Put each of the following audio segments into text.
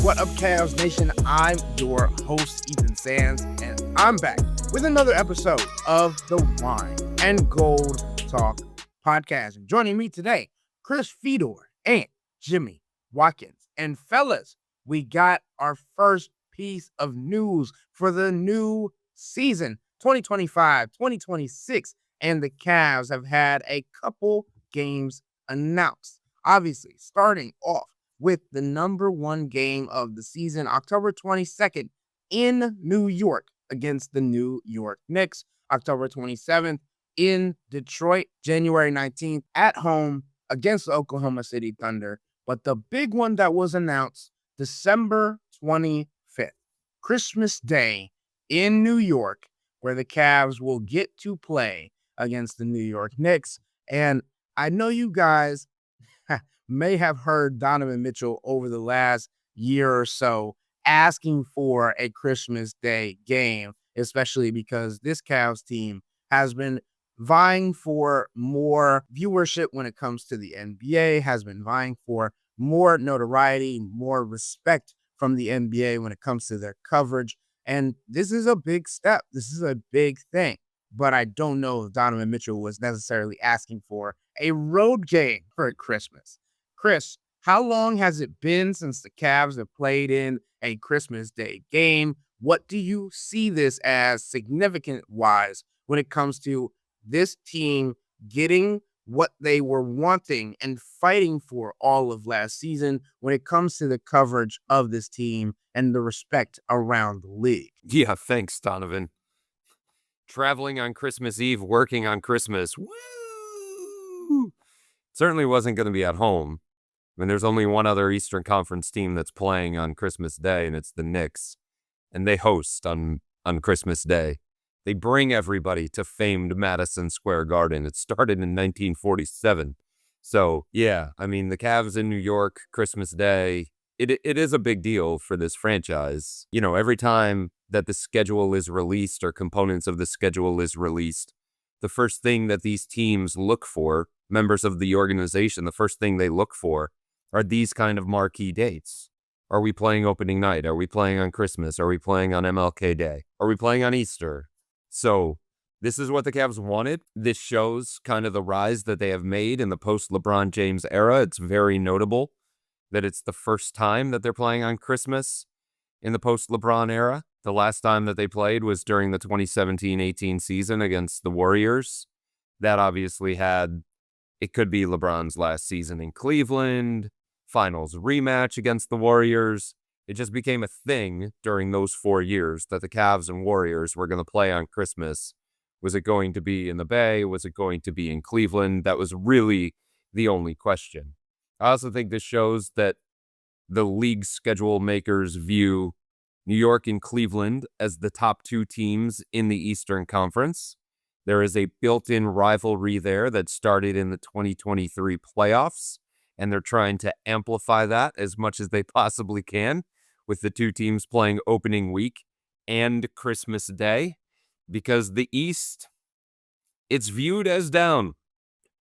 What up, Cavs Nation? I'm your host, Ethan Sands, and I'm back with another episode of the Wine and Gold Talk podcast. And joining me today, Chris Fedor and Jimmy Watkins. And fellas, we got our first piece of news for the new season, 2025-2026, and the Cavs have had a couple games announced. Obviously, starting off with the number one game of the season, October 22nd in New York against the New York Knicks, October 27th in Detroit, January 19th at home against the Oklahoma City Thunder. But the big one that was announced, December 25th, Christmas Day in New York, where the Cavs will get to play against the New York Knicks. And I know you guys may have heard Donovan Mitchell over the last year or so asking for a Christmas Day game, especially because this Cavs team has been vying for more viewership when it comes to the NBA, has been vying for more notoriety, more respect from the NBA when it comes to their coverage. And this is a big step. This is a big thing. But I don't know if Donovan Mitchell was necessarily asking for a road game for Christmas. Chris, how long has it been since the Cavs have played in a Christmas Day game? What do you see this as significant-wise when it comes to this team getting what they were wanting and fighting for all of last season when it comes to the coverage of this team and the respect around the league? Yeah, thanks, Donovan. Traveling on Christmas Eve, working on Christmas. Woo! Certainly wasn't going to be at home. I mean, there's only one other Eastern Conference team that's playing on Christmas Day, and it's the Knicks. And they host on Christmas Day. They bring everybody to famed Madison Square Garden. It started in 1947. So, yeah, I mean, the Cavs in New York, Christmas Day, it is a big deal for this franchise. You know, every time that the schedule is released or components of the schedule is released, the first thing that these teams look for, members of the organization, the first thing they look for are these kind of marquee dates. Are we playing opening night? Are we playing on Christmas? Are we playing on MLK Day? Are we playing on Easter? So this is what the Cavs wanted. This shows kind of the rise that they have made in the post-LeBron James era. It's very notable that it's the first time that they're playing on Christmas in the post-LeBron era. The last time that they played was during the 2017-18 season against the Warriors. That obviously it could be LeBron's last season in Cleveland, finals rematch against the Warriors. It just became a thing during those 4 years that the Cavs and Warriors were going to play on Christmas. Was it going to be in the Bay? Was it going to be in Cleveland? That was really the only question. I also think this shows that the league schedule makers view New York and Cleveland as the top two teams in the Eastern Conference. There is a built-in rivalry there that started in the 2023 playoffs, and they're trying to amplify that as much as they possibly can with the two teams playing opening week and Christmas Day, because the East, it's viewed as down.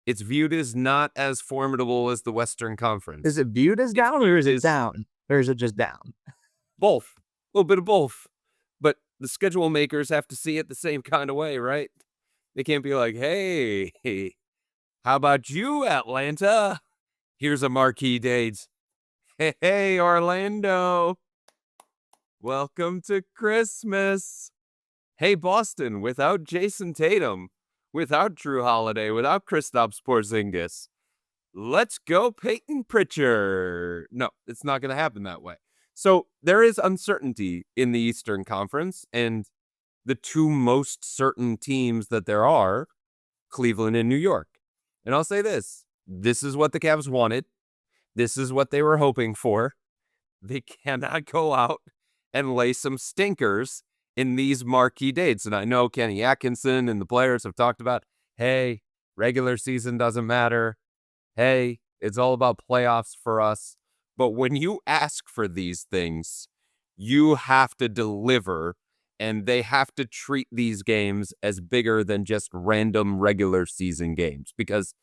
It's viewed as not as formidable as the Western Conference. Is it viewed as down or is it down? Or is it just down? Both. A little bit of both. But the schedule makers have to see it the same kind of way, right? They can't be like, hey, how about you, Atlanta? Here's a marquee date. Hey, Orlando. Welcome to Christmas. Hey, Boston, without Jason Tatum, without Drew Holiday, without Kristaps Porzingis, let's go Peyton Pritchard. No, it's not going to happen that way. So there is uncertainty in the Eastern Conference, and the two most certain teams that there are, Cleveland and New York. And I'll say this is what the Cavs wanted. This is what they were hoping for. They cannot go out and lay some stinkers in these marquee dates. And I know Kenny Atkinson and the players have talked about, hey, regular season doesn't matter. Hey, it's all about playoffs for us. But when you ask for these things, you have to deliver, and they have to treat these games as bigger than just random regular season games, because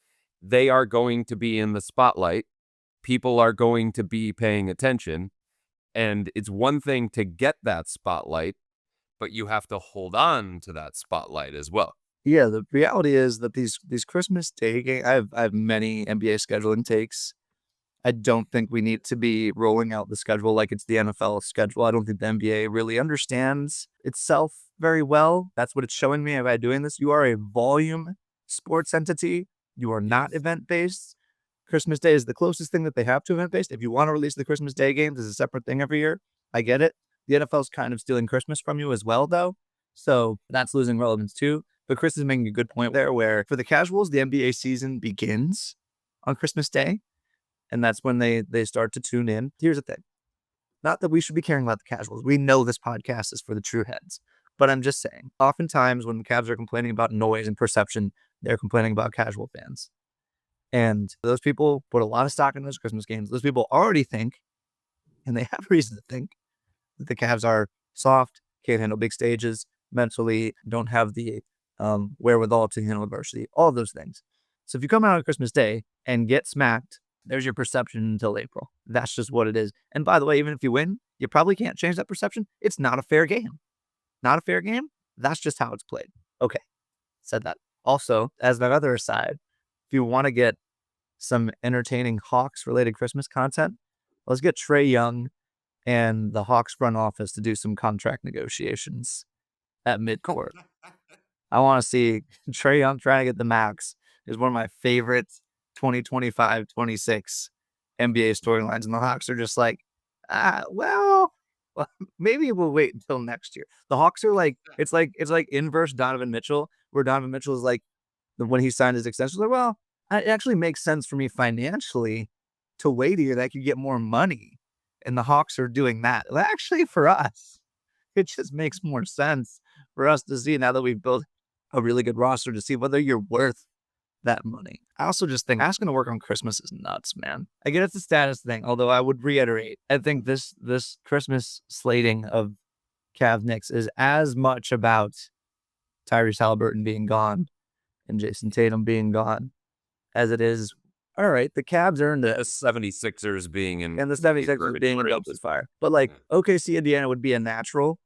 they are going to be in the spotlight. People are going to be paying attention. And it's one thing to get that spotlight, but you have to hold on to that spotlight as well. Yeah, the reality is that these Christmas Day games, I have many NBA scheduling takes. I don't think we need to be rolling out the schedule like it's the NFL schedule. I don't think the NBA really understands itself very well. That's what it's showing me by doing this. You are a volume sports entity. You are not event-based. Christmas Day is the closest thing that they have to event-based. If you want to release the Christmas Day games as a separate thing every year, I get it. The NFL's kind of stealing Christmas from you as well, though. So that's losing relevance too. But Chris is making a good point there where for the casuals, the NBA season begins on Christmas Day. And that's when they start to tune in. Here's the thing. Not that we should be caring about the casuals. We know this podcast is for the true heads. But I'm just saying, oftentimes when the Cavs are complaining about noise and perception, they're complaining about casual fans. And those people put a lot of stock in those Christmas games. Those people already think, and they have reason to think, that the Cavs are soft, can't handle big stages, mentally don't have the wherewithal to handle adversity, all of those things. So if you come out on Christmas Day and get smacked, there's your perception until April. That's just what it is. And by the way, even if you win, you probably can't change that perception. It's not a fair game. Not a fair game. That's just how it's played. Okay. Said that. Also, as that other aside, if you want to get some entertaining Hawks-related Christmas content, let's get Trae Young and the Hawks front office to do some contract negotiations at midcourt. I want to see Trae Young trying to get the max. Is one of my favorite 2025-26 NBA storylines, and the Hawks are just like, well, maybe we'll wait until next year. The Hawks are like, it's like inverse Donovan Mitchell, where Donovan Mitchell is like, when he signed his extension, like, well, it actually makes sense for me financially to wait a year that I could get more money, and the Hawks are doing that. Well, actually, for us, it just makes more sense for us to see now that we've built a really good roster to see whether you're worth that money. I also just think asking to work on Christmas is nuts, man. I get it's a status thing, although I would reiterate, I think this Christmas slating of Cavs Knicks is as much about Tyrese Halliburton being gone and Jason Tatum being gone as it is, all right, the Cavs earned it. The 76ers being in... And the 76ers being in Dump's fire. But like, OKC Indiana would be a natural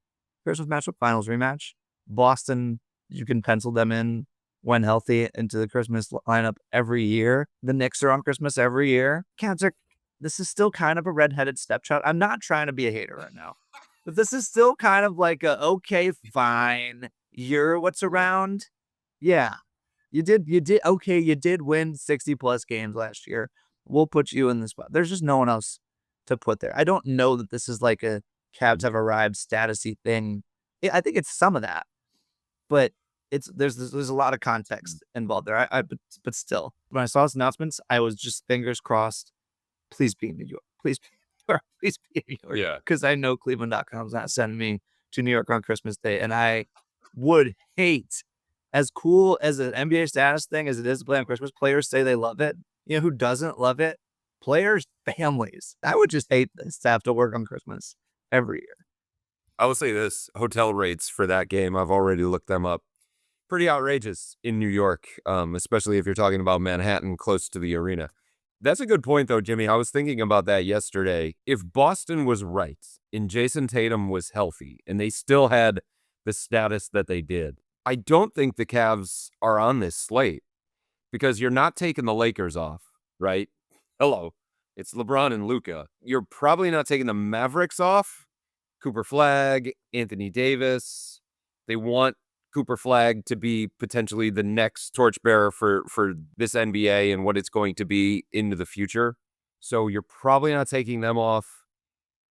Christmas matchup, finals rematch. Boston, you can pencil them in when healthy into the Christmas lineup every year. The Knicks are on Christmas every year. Cavs are, this is still kind of a redheaded stepchild. I'm not trying to be a hater right now, but this is still kind of like a, okay, fine. You're what's around. Yeah, you did win 60 plus games last year. We'll put you in the spot. There's just no one else to put there. I don't know that this is like a Cavs have arrived statusy thing. I think it's some of that, but there's a lot of context involved there. But still, when I saw this announcements, I was just fingers crossed. Please be in New York. Please be in New York. Please be in New York. Yeah. Because I know cleveland.com is not sending me to New York on Christmas Day, and I would hate, as cool as an NBA status thing as it is to play on Christmas. Players say they love it. You know who doesn't love it? Players' families. I would just hate this to have to work on Christmas every year. I will say this, hotel rates for that game, I've already looked them up. Pretty outrageous in New York, especially if you're talking about Manhattan close to the arena. That's a good point, though, Jimmy. I was thinking about that yesterday. If Boston was right and Jason Tatum was healthy and they still had the status that they did, I don't think the Cavs are on this slate because you're not taking the Lakers off, right? Hello, it's LeBron and Luka. You're probably not taking the Mavericks off. Cooper Flagg, Anthony Davis. They want Cooper Flagg to be potentially the next torchbearer for this NBA and what it's going to be into the future. So you're probably not taking them off.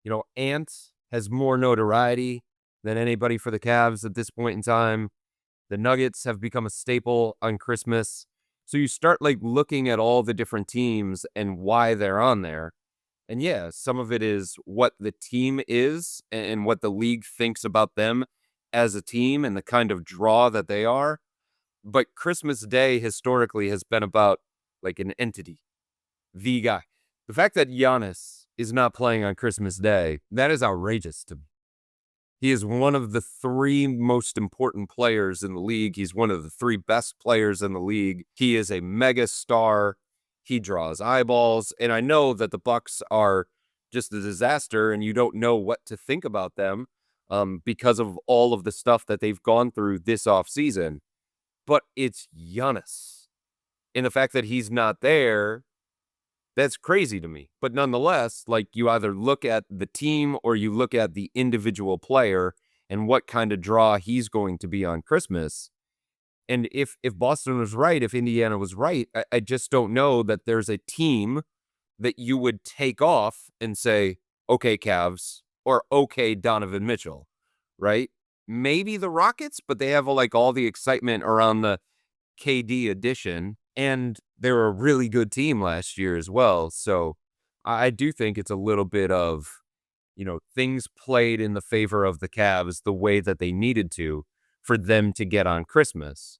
You know, Ant has more notoriety than anybody for the Cavs at this point in time. The Nuggets have become a staple on Christmas. So you start like looking at all the different teams and why they're on there. And yeah, some of it is what the team is and what the league thinks about them as a team and the kind of draw that they are. But Christmas Day historically has been about like an entity, the guy. The fact that Giannis is not playing on Christmas Day, that is outrageous to me. He is one of the three most important players in the league. He's one of the three best players in the league. He is a mega star. He draws eyeballs. And I know that the Bucks are just a disaster, and you don't know what to think about them because of all of the stuff that they've gone through this offseason. But it's Giannis. And the fact that he's not there, that's crazy to me. But nonetheless, like, you either look at the team or you look at the individual player and what kind of draw he's going to be on Christmas. And if Boston was right, if Indiana was right, I just don't know that there's a team that you would take off and say, okay, Cavs, or okay, Donovan Mitchell, right? Maybe the Rockets, but they have like all the excitement around the KD addition, and they were a really good team last year as well. So I do think it's a little bit of, things played in the favor of the Cavs the way that they needed to for them to get on Christmas.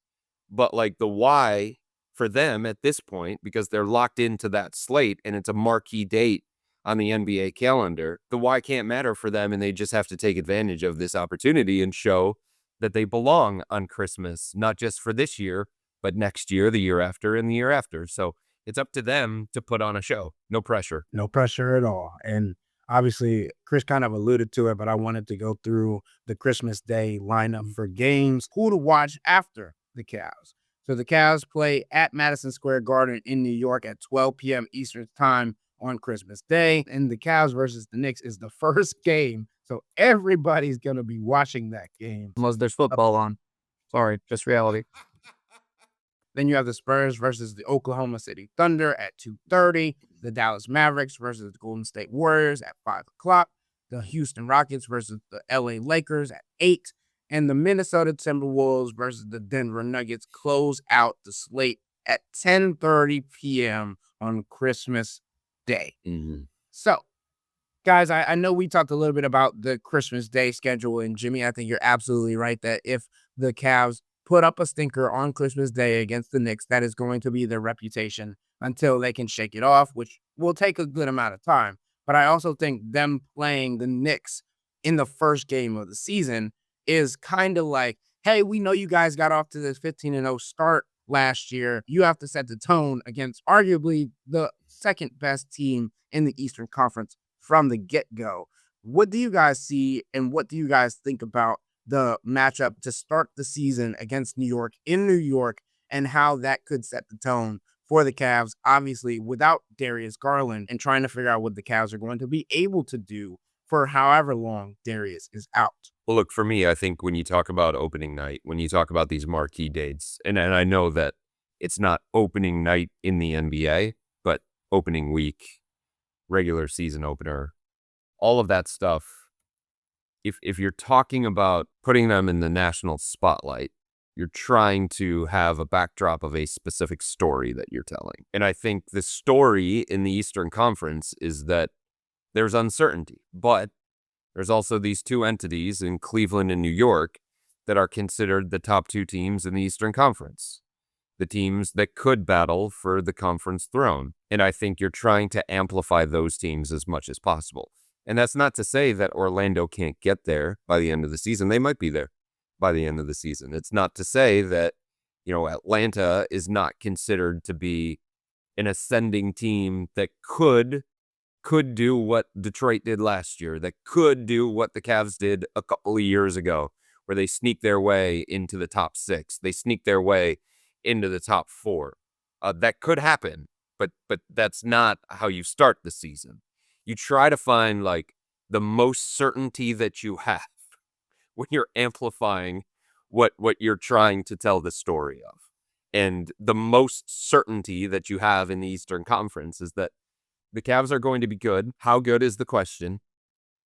But like the why for them at this point, because they're locked into that slate and it's a marquee date on the NBA calendar, the why can't matter for them, and they just have to take advantage of this opportunity and show that they belong on Christmas, not just for this year, but next year, the year after, and the year after. So it's up to them to put on a show. No pressure. No pressure at all. And obviously, Chris kind of alluded to it, but I wanted to go through the Christmas Day lineup for games, who to watch after the Cavs. So the Cavs play at Madison Square Garden in New York at 12 p.m. Eastern Time on Christmas Day. And the Cavs versus the Knicks is the first game. So everybody's going to be watching that game. Unless there's football on. Sorry, just reality. Then you have the Spurs versus the Oklahoma City Thunder at 2:30. The Dallas Mavericks versus the Golden State Warriors at 5 o'clock. The Houston Rockets versus the LA Lakers at 8. And the Minnesota Timberwolves versus the Denver Nuggets close out the slate at 10:30 p.m. on Christmas Day. Mm-hmm. So, guys, I know we talked a little bit about the Christmas Day schedule, and Jimmy, I think you're absolutely right that if the Cavs put up a stinker on Christmas Day against the Knicks, that is going to be their reputation until they can shake it off, which will take a good amount of time. But I also think them playing the Knicks in the first game of the season is kind of like, hey, we know you guys got off to this 15-0 start last year. You have to set the tone against arguably the second best team in the Eastern Conference from the get-go. What do you guys see, and what do you guys think about the matchup to start the season against New York in New York, and how that could set the tone for the Cavs, obviously without Darius Garland, and trying to figure out what the Cavs are going to be able to do for however long Darius is out? Well, look, for me, I think when you talk about opening night, when you talk about these marquee dates, and I know that it's not opening night in the NBA, but opening week, regular season opener, all of that stuff, if you're talking about putting them in the national spotlight, you're trying to have a backdrop of a specific story that you're telling. And I think the story in the Eastern Conference is that there's uncertainty, but there's also these two entities in Cleveland and New York that are considered the top two teams in the Eastern Conference, the teams that could battle for the conference throne. And I think you're trying to amplify those teams as much as possible. And that's not to say that Orlando can't get there by the end of the season. They might be there by the end of the season. It's not to say that, Atlanta is not considered to be an ascending team that could do what Detroit did last year, that could do what the Cavs did a couple of years ago, where they sneak their way into the top 6. They sneak their way into the top 4. That could happen, but that's not how you start the season. You try to find like the most certainty that you have when you're amplifying what you're trying to tell the story of. And the most certainty that you have in the Eastern Conference is that the Cavs are going to be good. How good is the question?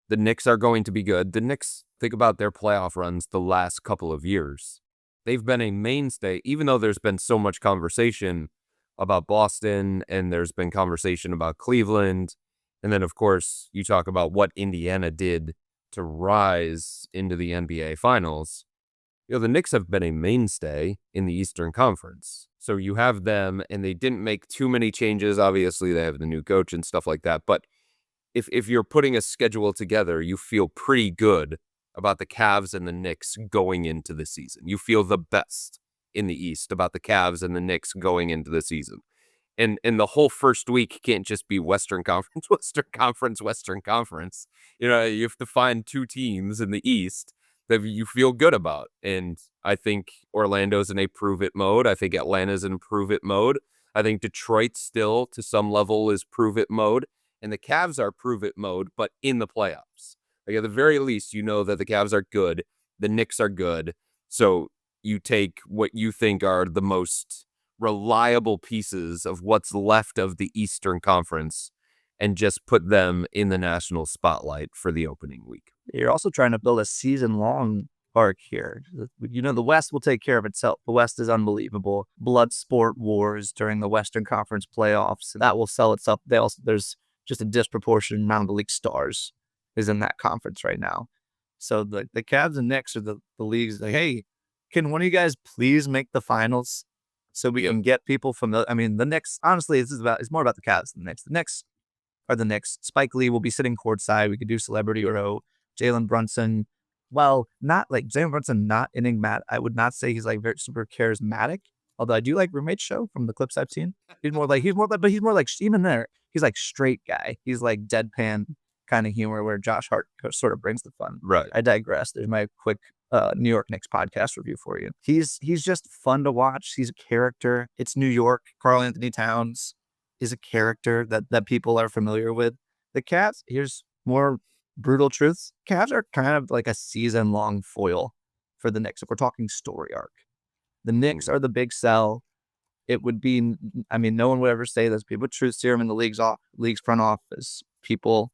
The Knicks are going to be good. The Knicks, think about their playoff runs the last couple of years. They've been a mainstay, even though there's been so much conversation about Boston, and there's been conversation about Cleveland. And then, of course, you talk about what Indiana did to rise into the NBA Finals. The Knicks have been a mainstay in the Eastern Conference. So you have them, and they didn't make too many changes. Obviously, they have the new coach and stuff like that. But if you're putting a schedule together, you feel pretty good about the Cavs and the Knicks going into the season. You feel the best in the East about the Cavs and the Knicks going into the season. And the whole first week can't just be Western Conference, Western Conference, Western Conference. You have to find 2 teams in the East that you feel good about. And I think Orlando's in a prove-it mode. I think Atlanta's in prove-it mode. I think Detroit still, to some level, is prove-it mode. And the Cavs are prove-it mode, but in the playoffs. Like, at the very least, you know that the Cavs are good. The Knicks are good. So you take what you think are the most reliable pieces of what's left of the Eastern Conference and just put them in the national spotlight for the opening week. You're also trying to build a season-long arc here. The West will take care of itself. The West is unbelievable. Blood sport wars during the Western Conference playoffs. That will sell itself. There's just a disproportionate amount of the league stars is in that conference right now. So the Cavs and Knicks are the leagues like, hey, can one of you guys please make the finals so we can get people familiar? I mean, the Knicks, honestly, it's more about the Cavs than the Knicks. The Knicks are the Knicks. Spike Lee will be sitting courtside. We could do Celebrity Row. Jalen Brunson, well, not like Jalen Brunson, not enigmatic. I would not say he's like very super charismatic. Although I do like Roommate's Show from the clips I've seen. He's more like even there, he's like straight guy. He's like deadpan kind of humor where Josh Hart sort of brings the fun. Right. I digress. There's my quick New York Knicks podcast review for you. He's just fun to watch. He's a character. It's New York. Karl Anthony Towns is a character that people are familiar with. The Cavs, here's more brutal truths. Cavs are kind of like a season-long foil for the Knicks if we're talking story arc. The Knicks are the big sell. It would be, I mean, no one would ever say this. People with truth serum in the league's front office. People,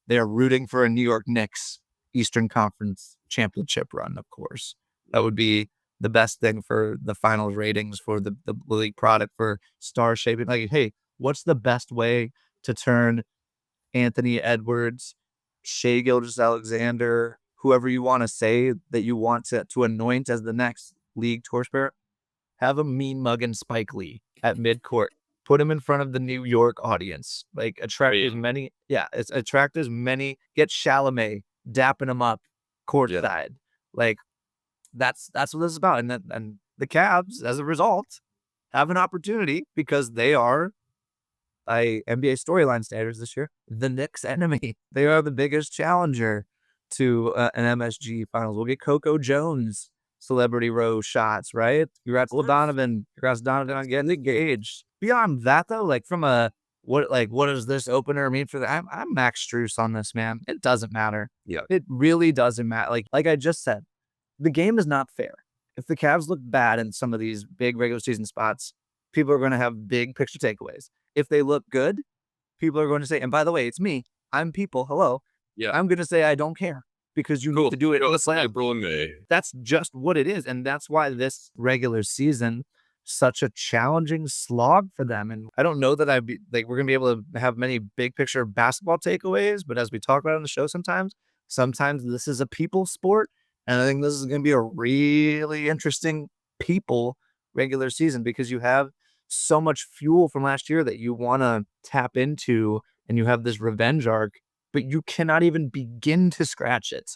they're rooting for a New York Knicks Eastern Conference championship run, of course. That would be the best thing for the finals ratings, for the league product, for star shaping. Like, hey, what's the best way to turn Anthony Edwards, Shai Gilgeous-Alexander, whoever you want to say that you want to anoint as the next league torchbearer? Have a mean mugging Spike Lee at midcourt. Put him in front of the New York audience. Like, attract as many. Get Chalamet dapping him up courtside. Yeah. Like, that's what this is about. And the Cavs, as a result, have an opportunity because they are, by NBA storyline standards this year, the Knicks' enemy. They are the biggest challenger to an MSG finals. We'll get Coco Jones Celebrity Row shots, right? Congrats Donovan on getting engaged. Beyond that, though, like from what does this opener mean for the? I'm Max Strus on this, man. It doesn't matter. Yeah, it really doesn't matter. Like I just said, the game is not fair. If the Cavs look bad in some of these big regular season spots, people are going to have big picture takeaways. If they look good, people are going to say, and by the way, it's me. I'm people. Hello. Yeah. I'm going to say I don't care because you need to do it. April and May. That's just what it is. And that's why this regular season, such a challenging slog for them. And I don't know that we're going to be able to have many big picture basketball takeaways, but as we talk about on the show sometimes this is a people sport. And I think this is going to be a really interesting people regular season because you have so much fuel from last year that you want to tap into, and you have this revenge arc, but you cannot even begin to scratch it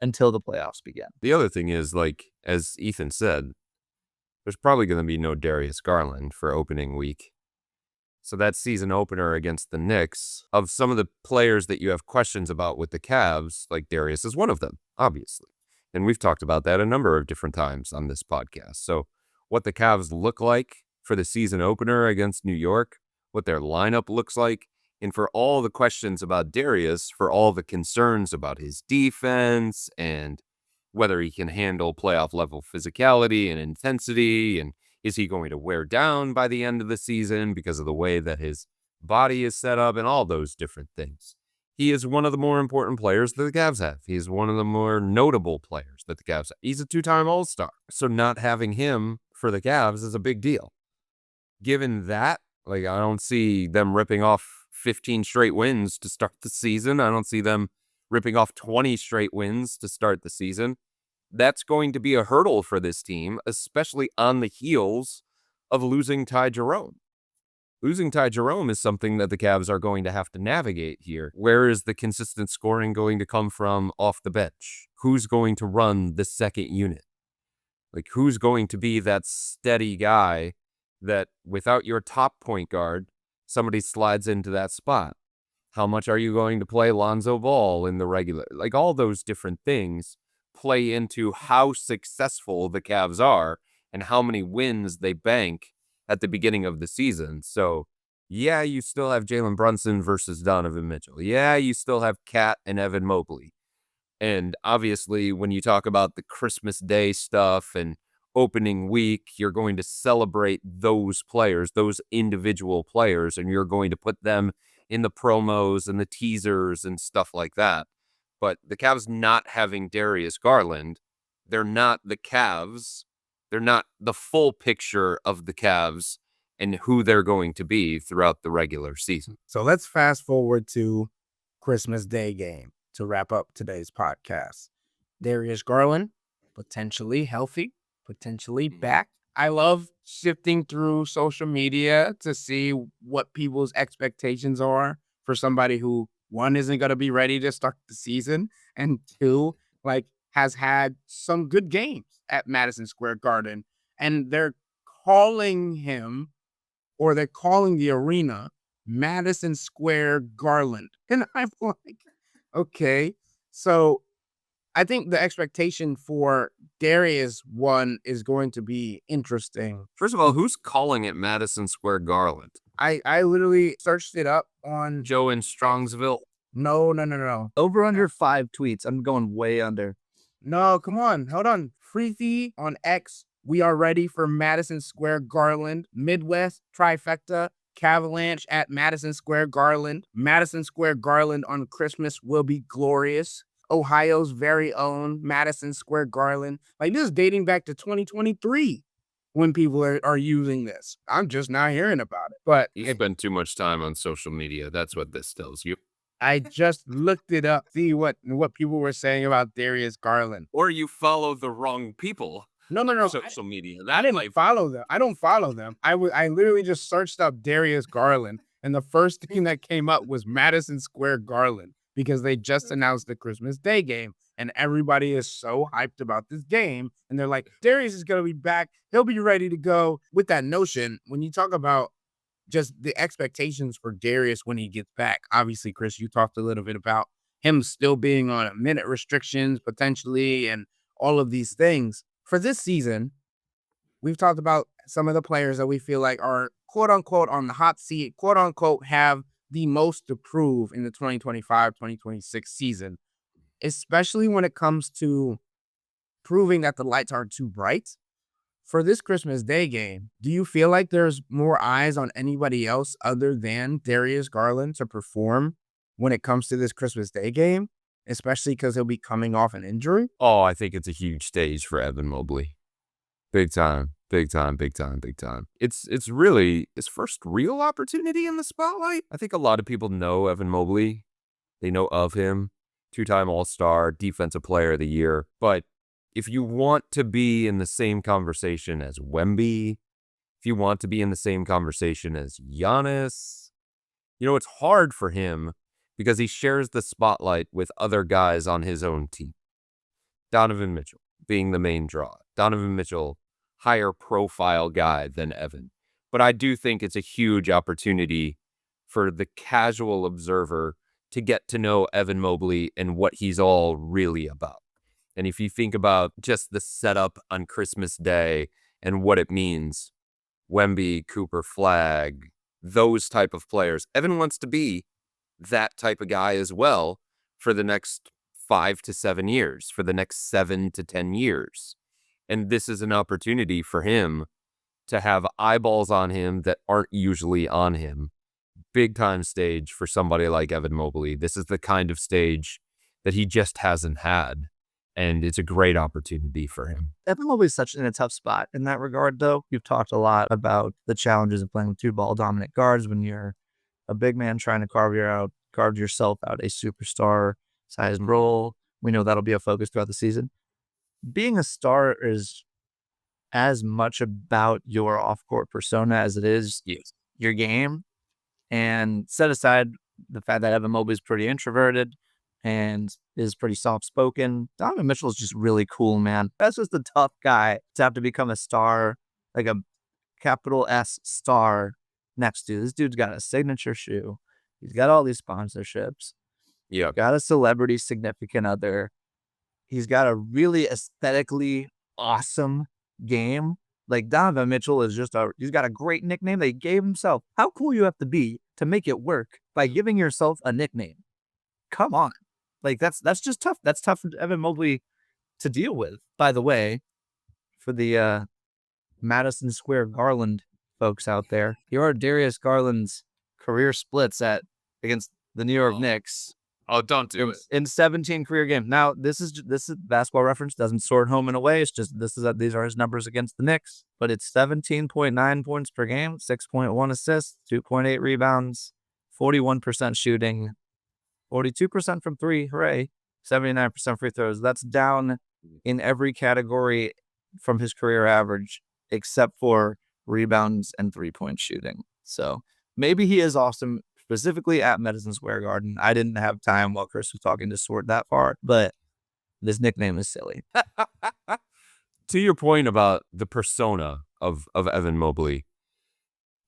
until the playoffs begin. The other thing is, like, as Ethan said, there's probably going to be no Darius Garland for opening week. So that season opener against the Knicks, of some of the players that you have questions about with the Cavs, like Darius is one of them, obviously. And we've talked about that a number of different times on this podcast. So what the Cavs look like for the season opener against New York, what their lineup looks like, and for all the questions about Darius, for all the concerns about his defense and whether he can handle playoff level physicality and intensity, and is he going to wear down by the end of the season because of the way that his body is set up and all those different things. He is one of the more important players that the Cavs have. He's one of the more notable players that the Cavs have. He's a 2-time All-Star. So not having him for the Cavs is a big deal. Given that, like, I don't see them ripping off 15 straight wins to start the season. I don't see them ripping off 20 straight wins to start the season. That's going to be a hurdle for this team, especially on the heels of losing Ty Jerome. Losing Ty Jerome is something that the Cavs are going to have to navigate here. Where is the consistent scoring going to come from off the bench? Who's going to run the second unit? Like, who's going to be that steady guy that without your top point guard, somebody slides into that spot. How much are you going to play Lonzo Ball in the regular? Like, all those different things play into how successful the Cavs are and how many wins they bank at the beginning of the season. So, yeah, you still have Jalen Brunson versus Donovan Mitchell. Yeah, you still have Cat and Evan Mobley. And obviously, when you talk about the Christmas Day stuff and opening week, you're going to celebrate those players, those individual players, and you're going to put them in the promos and the teasers and stuff like that. But the Cavs not having Darius Garland, they're not the Cavs. They're not the full picture of the Cavs and who they're going to be throughout the regular season. So let's fast forward to Christmas Day game to wrap up today's podcast. Darius Garland, potentially healthy, potentially back. I love sifting through social media to see what people's expectations are for somebody who, one, isn't going to be ready to start the season, and two, like, has had some good games at Madison Square Garden. And they're calling him, or they're calling the arena, Madison Square Garland. And I'm like, okay. So I think the expectation for Darius, one, is going to be interesting. First of all, who's calling it Madison Square Garland? I literally searched it up on Joe in Strongsville? No. Over under 5 tweets. I'm going way under. No, come on. Hold on. Freethy on X. We are ready for Madison Square Garland. Midwest trifecta. Cavalanche at Madison Square Garland. Madison Square Garland on Christmas will be glorious. Ohio's very own Madison Square Garland. Like, this is dating back to 2023 when people are using this. I'm just not hearing about it. But You spend too much time on social media. That's what this tells you. I just looked it up, see what people were saying about Darius Garland. Or you follow the wrong people. No. Social media. I didn't follow them. I don't follow them. I literally just searched up Darius Garland, and the first thing that came up was Madison Square Garland, because they just announced the Christmas Day game, and everybody is so hyped about this game. And they're like, Darius is going to be back. He'll be ready to go. With that notion, when you talk about just the expectations for Darius when he gets back, obviously, Chris, you talked a little bit about him still being on a minute restrictions potentially and all of these things. For this season, we've talked about some of the players that we feel like are quote unquote on the hot seat, quote unquote, have the most to prove in the 2025-2026 season, especially when it comes to proving that the lights aren't too bright. For this Christmas Day game, do you feel like there's more eyes on anybody else other than Darius Garland to perform when it comes to this Christmas Day game, especially because he'll be coming off an injury? Oh, I think it's a huge stage for Evan Mobley. Big time. It's really his first real opportunity in the spotlight. I think a lot of people know Evan Mobley. They know of him. 2-time All-Star, Defensive Player of the Year. But if you want to be in the same conversation as Wemby, if you want to be in the same conversation as Giannis, it's hard for him because he shares the spotlight with other guys on his own team. Donovan Mitchell being the main draw. Donovan Mitchell, higher profile guy than Evan. But I do think it's a huge opportunity for the casual observer to get to know Evan Mobley and what he's all really about. And if you think about just the setup on Christmas Day and what it means, Wemby, Cooper Flag, those type of players, Evan wants to be that type of guy as well for the next 5 to 7 years, for the next 7 to 10 years. And this is an opportunity for him to have eyeballs on him that aren't usually on him. Big time stage for somebody like Evan Mobley. This is the kind of stage that he just hasn't had. And it's a great opportunity for him. Evan Mobley's such in a tough spot in that regard, though. You've talked a lot about the challenges of playing with 2 ball dominant guards when you're a big man trying to carve yourself out a superstar sized role. We know that'll be a focus throughout the season. Being a star is as much about your off-court persona as it is your game. And set aside the fact that Evan Mobley is pretty introverted and is pretty soft-spoken, Donovan Mitchell is just really cool, man. That's just a tough guy to have to become a star, like a capital S star next to. This dude's got a signature shoe. He's got all these sponsorships. Yeah. Got a celebrity significant other. He's got a really aesthetically awesome game. Like Donovan Mitchell is he's got a great nickname that he gave himself. How cool you have to be to make it work by giving yourself a nickname. Come on. Like that's just tough. That's tough for Evan Mobley to deal with. By the way, for the Madison Square Garland folks out there, here are Darius Garland's career splits against the New York Knicks. Oh, don't do it. In 17 career games. Now, this is Basketball Reference doesn't sort home and away. It's just these are his numbers against the Knicks. But it's 17.9 points per game, 6.1 assists, 2.8 rebounds, 41% shooting, 42% from three, hooray, 79% free throws. That's down in every category from his career average, except for rebounds and 3-point shooting. So maybe he is awesome, specifically at Madison Square Garden. I didn't have time while Chris was talking to sort that far, but this nickname is silly. To your point about the persona of Evan Mobley,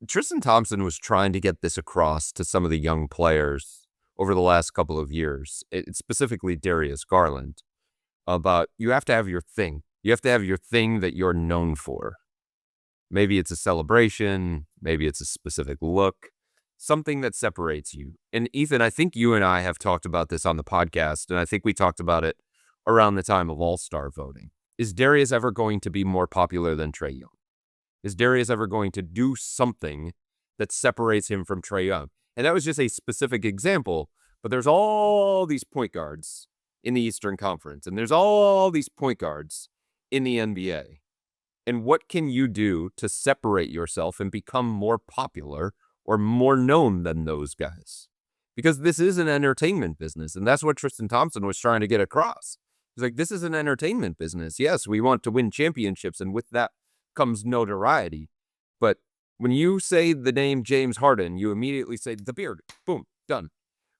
Tristan Thompson was trying to get this across to some of the young players over the last couple of years, specifically Darius Garland, about you have to have your thing. You have to have your thing that you're known for. Maybe it's a celebration. Maybe it's a specific look. Something that separates you. And Ethan, I think you and I have talked about this on the podcast, and I think we talked about it around the time of All-Star voting. Is Darius ever going to be more popular than Trae Young? Is Darius ever going to do something that separates him from Trae Young? And that was just a specific example, but there's all these point guards in the Eastern Conference, and there's all these point guards in the NBA. And what can you do to separate yourself and become more popular or more known than those guys? Because this is an entertainment business, and that's what Tristan Thompson was trying to get across. He's like, this is an entertainment business. Yes, we want to win championships, and with that comes notoriety. But when you say the name James Harden, you immediately say the beard. Boom, done.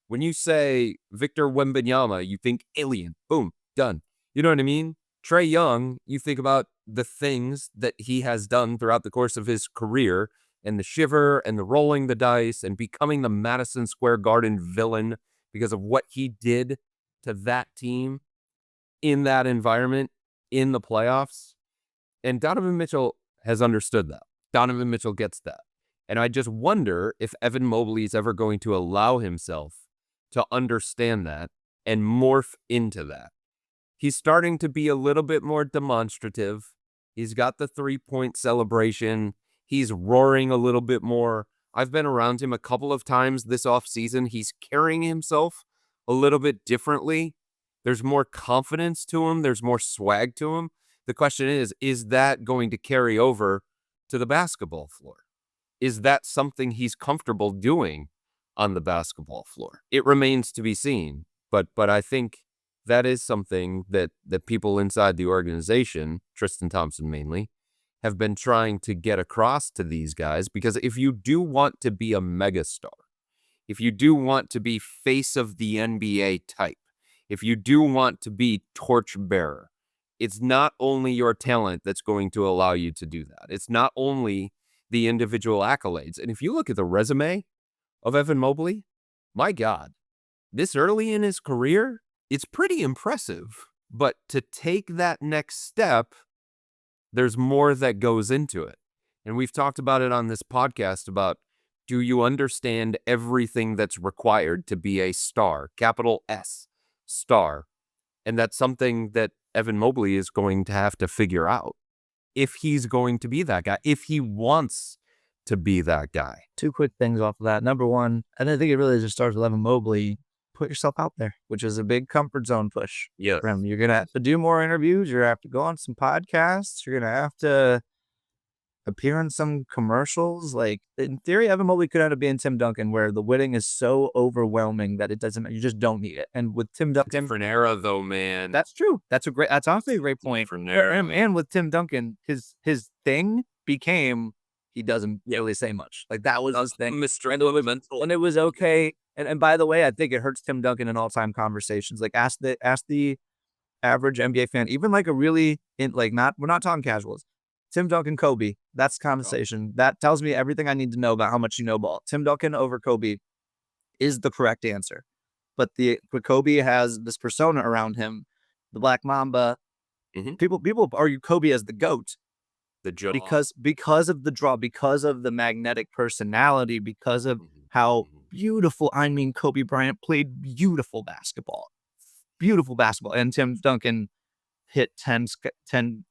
When you say Victor Wembanyama, you think alien. Boom, done. You know what I mean? Trae Young, you think about the things that he has done throughout the course of his career, and the shiver and the rolling the dice and becoming the Madison Square Garden villain because of what he did to that team in that environment in the playoffs. And Donovan Mitchell has understood that. Donovan Mitchell gets that. And I just wonder if Evan Mobley is ever going to allow himself to understand that and morph into that. He's starting to be a little bit more demonstrative. He's got the 3-point celebration. He's roaring a little bit more. I've been around him a couple of times this offseason. He's carrying himself a little bit differently. There's more confidence to him. There's more swag to him. The question is that going to carry over to the basketball floor? Is that something he's comfortable doing on the basketball floor? It remains to be seen. But I think that is something that people inside the organization, Tristan Thompson mainly, have been trying to get across to these guys. Because if you do want to be a megastar, if you do want to be face of the NBA type, if you do want to be torchbearer, it's not only your talent that's going to allow you to do that. It's not only the individual accolades. And if you look at the resume of Evan Mobley, my God, this early in his career, it's pretty impressive. But to take that next step, there's more that goes into it. And we've talked about it on this podcast about, do you understand everything that's required to be a star, capital S, star? And that's something that Evan Mobley is going to have to figure out if he's going to be that guy, if he wants to be that guy. Two quick things off of that. Number one, and I think it really just starts with Evan Mobley. Put yourself out there, which is a big comfort zone push. Yeah. You're going to have to do more interviews. You're going to have to go on some podcasts. You're going to have to appear in some commercials. Like, in theory, Evan Mobley could end up being Tim Duncan, where the winning is so overwhelming that it doesn't, you just don't need it. And with Tim Duncan, Different era though, man. that's true. That's honestly a great point. Different era. And with Tim Duncan, his thing became, he doesn't really say much. Like, that was his thing. And it was okay. And by the way, I think it hurts Tim Duncan in all-time conversations. Like, ask the average NBA fan, even like a really, we're not talking casuals, Tim Duncan, Kobe. That's conversation. That tells me everything I need to know about how much you know ball. Tim Duncan over Kobe is the correct answer. But Kobe has this persona around him, the Black Mamba. People argue Kobe as the GOAT. The jaw. Because of the draw, because of the magnetic personality, because of how beautiful, Kobe Bryant played beautiful basketball. And Tim Duncan hit 10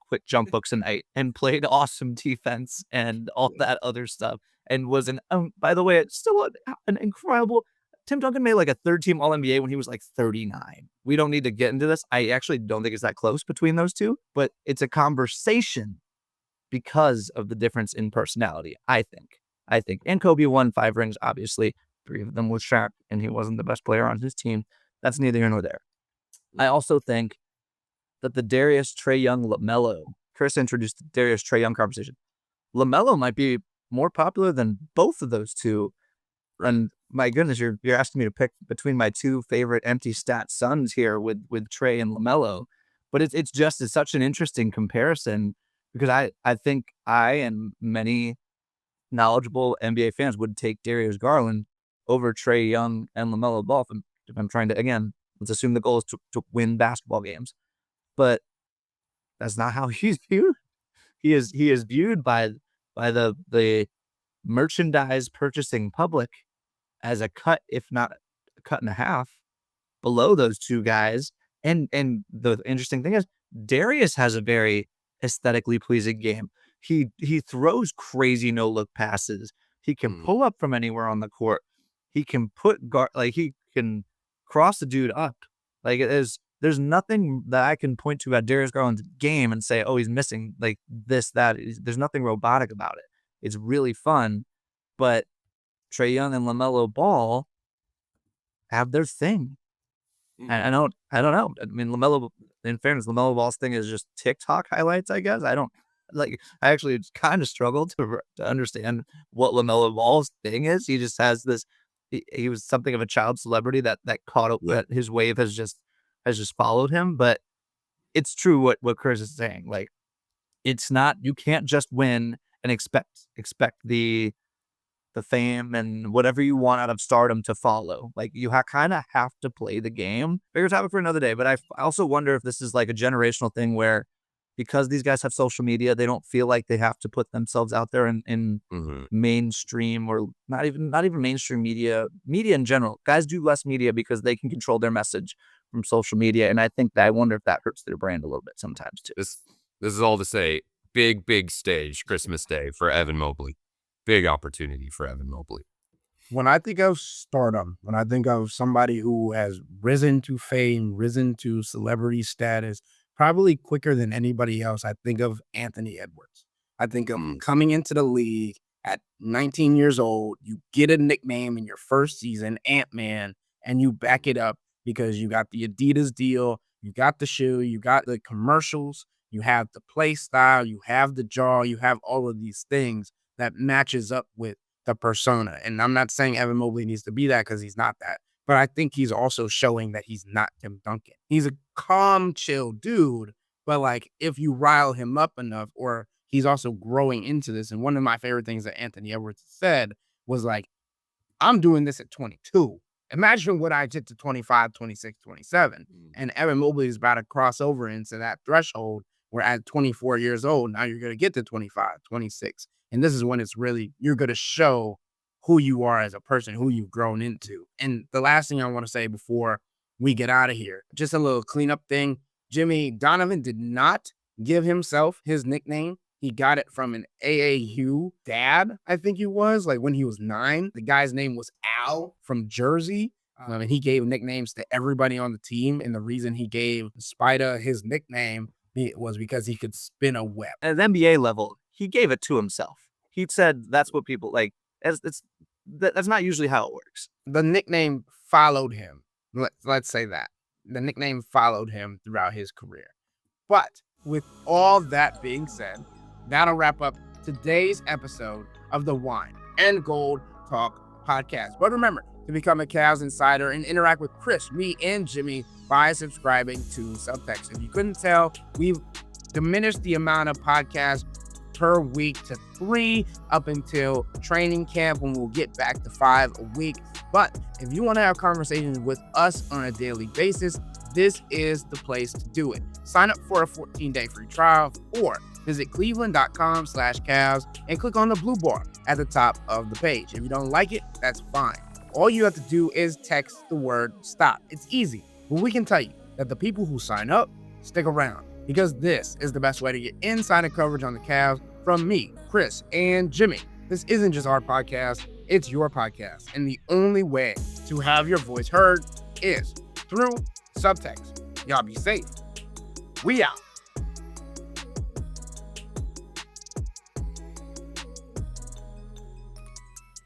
quick jump hooks a night and played awesome defense and all that other stuff. And was by the way, it's still an incredible. Tim Duncan made like a third-team All-NBA when he was like 39. We don't need to get into this. I actually don't think it's that close between those two, but it's a conversation because of the difference in personality, I think. And Kobe won 5 rings, obviously. 3 of them with Shaq, and he wasn't the best player on his team. That's neither here nor there. I also think that the Darius, Trae Young, LaMelo, Chris introduced the Darius, Trae Young conversation. LaMelo might be more popular than both of those two. And my goodness, you're asking me to pick between my 2 favorite empty stat sons here with Trae and LaMelo. But it's such an interesting comparison because I think I and many knowledgeable NBA fans would take Darius Garland over Trae Young and LaMelo Ball. If I'm trying to, again, let's assume the goal is to win basketball games. But that's not how he's viewed. He is viewed by the merchandise purchasing public as a cut, if not a cut and a half, below those 2 guys. And the interesting thing is Darius has a very aesthetically pleasing game. He throws crazy no-look passes. He can pull up from anywhere on the court. He can he can cross the dude up. Like there's nothing that I can point to about Darius Garland's game and say, oh, he's missing like this, that. There's nothing robotic about it. It's really fun. But Trae Young and LaMelo Ball have their thing. And I don't know. I mean, LaMelo, in fairness, LaMelo Ball's thing is just TikTok highlights, I guess. I actually kind of struggled to understand what LaMelo Ball's thing is. He just has this, he was something of a child celebrity that caught up, that his wave has just followed him. But it's true what Chris is saying. Like, it's not, you can't just win and expect the fame and whatever you want out of Stardom to follow. Like, you kind of have to play the game. Bigger topic for another day. But I also wonder if this is like a generational thing where, because these guys have social media, they don't feel like they have to put themselves out there in mainstream, or not even mainstream media in general. Guys do less media because they can control their message from social media. And I wonder if that hurts their brand a little bit sometimes too. This is all to say, big stage Christmas Day for Evan Mobley. Big opportunity for Evan Mobley. When I think of Stardom, when I think of somebody who has risen to fame, risen to celebrity status, probably quicker than anybody else, I think of Anthony Edwards. I think of coming into the league at 19 years old, you get a nickname in your first season, Ant-Man, and you back it up because you got the Adidas deal, you got the shoe, you got the commercials, you have the play style, you have the jaw, you have all of these things that matches up with the persona. And I'm not saying Evan Mobley needs to be that because he's not that. But I think he's also showing that he's not Tim Duncan. He's a calm, chill dude. But like, if you rile him up enough, or he's also growing into this. And one of my favorite things that Anthony Edwards said was like, I'm doing this at 22. Imagine what I did to 25, 26, 27. And Evan Mobley is about to cross over into that threshold where at 24 years old, now you're going to get to 25, 26. And this is when it's really, you're going to show who you are as a person, who you've grown into. And the last thing I want to say before we get out of here, just a little cleanup thing. Jimmy Donovan did not give himself his nickname. He got it from an AAU dad, I think he was, like when he was 9. The guy's name was Al from Jersey. And he gave nicknames to everybody on the team. And the reason he gave Spider his nickname was because he could spin a web. At the NBA level, he gave it to himself. He said that's what people like. That's not usually how it works. The nickname followed him. Let's say that. The nickname followed him throughout his career. But with all that being said, that'll wrap up today's episode of the Wine and Gold Talk podcast. But remember to become a Cavs insider and interact with Chris, me, and Jimmy by subscribing to Subtext. If you couldn't tell, we've diminished the amount of podcasts per week to 3 up until training camp when we'll get back to 5 a week. But if you want to have conversations with us on a daily basis, this is the place to do it. Sign up for a 14-day free trial or visit cleveland.com/Cavs and click on the blue bar at the top of the page. If you don't like it, that's fine. All you have to do is text the word STOP. It's easy, but we can tell you that the people who sign up stick around, because this is the best way to get insider coverage on the Cavs from me, Chris, and Jimmy. This isn't just our podcast, it's your podcast. And the only way to have your voice heard is through subtext. Y'all be safe. We out.